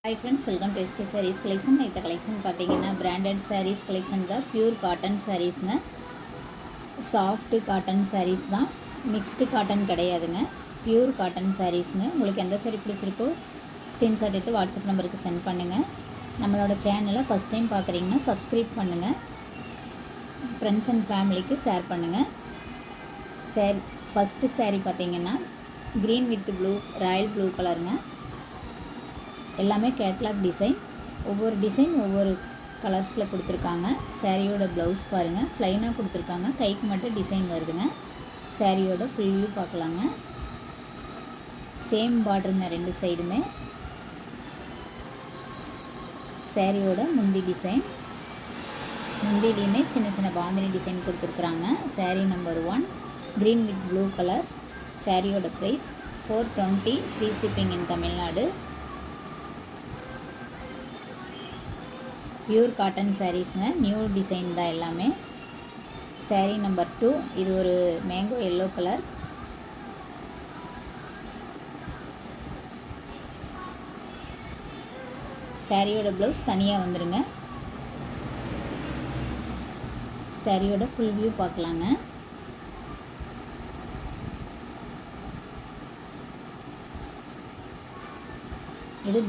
Hi friends, welcome to SK Sarees collection. இந்த collection பார்த்தீங்கன்னா branded sarees collection தான். Pure cotton sareesங்க. Soft cotton sarees தான். Mixed cotton கிடையாதுங்க. Pure cotton sareesங்க. உங்களுக்கு எந்த saree பிடிச்சிருக்கோ ஸ்க்ரீன்ஷாட் எடுத்து வாட்ஸ்அப் நம்பருக்கு சென்ட் பண்ணுங்கள். நம்மளோட சேனலை ஃபஸ்ட் டைம் பார்க்குறீங்கன்னா சப்ஸ்கிரைப் பண்ணுங்கள். ஃப்ரெண்ட்ஸ் அண்ட் ஃபேமிலிக்கு ஷேர் பண்ணுங்கள். ஃபஸ்ட்டு saree பார்த்தீங்கன்னா green with blue Royal blue கலருங்க. எல்லாமே கேட்லாக் டிசைன். ஒவ்வொரு டிசைன் ஒவ்வொரு கலர்ஸில் கொடுத்துருக்காங்க. சாரியோட ப்ளவுஸ் பாருங்கள், ப்ளைனாக கொடுத்துருக்காங்க. கைக்கு மட்டும் டிசைன் வருதுங்க. சாரியோட ஃபுல் வியூ பார்க்கலாங்க. சேம் பார்டருங்க ரெண்டு சைடுமே. சாரியோட முந்தி டிசைன், முந்திலையுமே சின்ன சின்ன பாந்தினி டிசைன் கொடுத்துருக்குறாங்க. Sari number 1 green with blue colour. சாரியோட price 420, free shipping in Tamil Nadu. Pure cotton சாரீஸ்ங்க, நியூ டிசைன் தான் எல்லாமே. சாரீ நம்பர் 2 இது ஒரு மேங்கோ எல்லோ கலர். சாரியோட ப்ளவுஸ் தனியாக வந்துடுங்க. சாரியோட ஃபுல் வியூ பார்க்கலாங்க. இது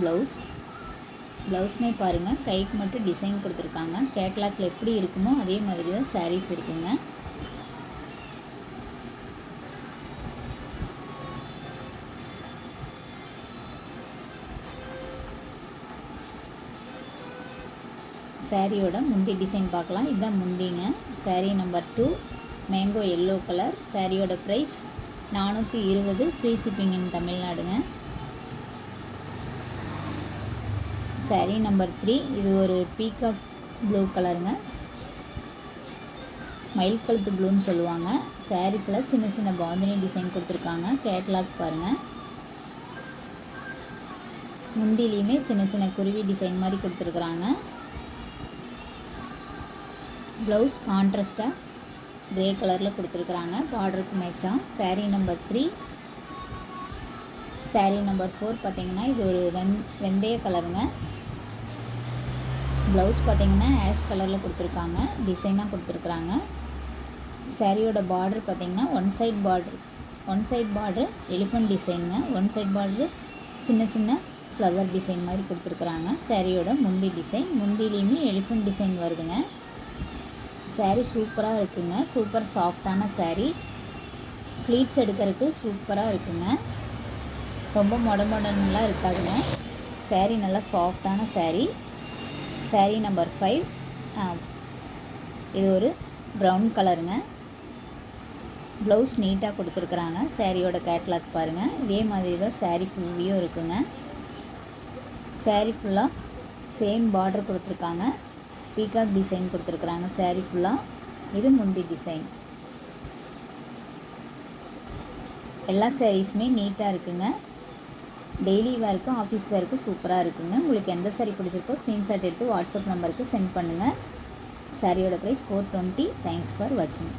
ப்ளவுஸ்மே பாருங்கள், கைக்கு மட்டும் டிசைன் கொடுத்துருக்காங்க. கேட்லாக்ல எப்படி இருக்குமோ அதே மாதிரி தான் சாரீஸ் இருக்குங்க. சாரியோட முந்தி டிசைன் பார்க்கலாம். இதுதான் முந்திங்க. Sari number 2 mango yellow colour. சாரியோட ப்ரைஸ் 420, ஃப்ரீ ஷிப்பிங் இன் தமிழ்நாடுங்க. சாரீ நம்பர் 3 இது ஒரு பீகாக் ப்ளூ கலருங்க. மயில் கழுத்து ப்ளூன்னு சொல்லுவாங்க. சாரீ ஃபுல்லாக சின்ன சின்ன பாந்தினி டிசைன் கொடுத்துருக்காங்க. கேட்லாக் பாருங்கள். முந்திலையுமே சின்ன சின்ன குருவி டிசைன் மாதிரி கொடுத்துருக்குறாங்க. ப்ளவுஸ் கான்ட்ராஸ்டாக க்ரே கலரில் கொடுத்துருக்குறாங்க, பார்டருக்கு மேட்சாக. சாரீ நம்பர் 3 சாரீ நம்பர் 4 பார்த்திங்கன்னா இது ஒரு வெந்தய கலருங்க. ப்ளவுஸ் பார்த்திங்கன்னா ஆஷ் கலரில் கொடுத்துருக்காங்க, டிசைனாக கொடுத்துருக்குறாங்க. சாரியோட பார்டர் பார்த்திங்கன்னா ஒன் சைட் பார்டர் எலிஃபண்ட் டிசைனுங்க. ஒன் சைட் பார்டரு சின்ன சின்ன ஃப்ளவர் டிசைன் மாதிரி கொடுத்துருக்குறாங்க. சாரியோட முந்தி டிசைன், முந்திலையுமே எலிஃபண்ட் டிசைன் வருதுங்க. சாரீ சூப்பராக இருக்குங்க. சூப்பர் சாஃப்டான சாரீ. ஃப்ளீட்ஸ் எடுக்கிறதுக்கு சூப்பராக இருக்குங்க. ரொம்ப மொடலாம் இருக்காதுங்க. சாரீ நல்லா சாஃப்டான சாரீ. சாரீ நம்பர் 5 இது ஒரு ப்ரௌன் கலருங்க. ப்ளவுஸ் நீட்டாக கொடுத்துருக்குறாங்க. சாரியோட கேட்லாக் பாருங்கள். இதே மாதிரி தான் சாரீ ஃபுல் வியூ இருக்குங்க. சாரீ ஃபுல்லாக சேம் பார்டர் கொடுத்துருக்காங்க. பீகாக் டிசைன் கொடுத்துருக்குறாங்க சாரீ ஃபுல்லாக. இது முந்தி டிசைன். எல்லா சாரீஸுமே நீட்டாக இருக்குங்க. டெய்லி வேருக்கு ஆஃபீஸ் வேருக்கு சூப்பராக இருக்குங்க. உங்களுக்கு எந்த சாரீ பிடிச்சிருக்கோ ஸ்க்ரீன்ஷாட் எடுத்து வாட்ஸ்அப் நம்பருக்கு சென்ட் பண்ணுங்கள். சாரியோட ப்ரைஸ் 420. தேங்க்ஸ் ஃபார் வாட்சிங்.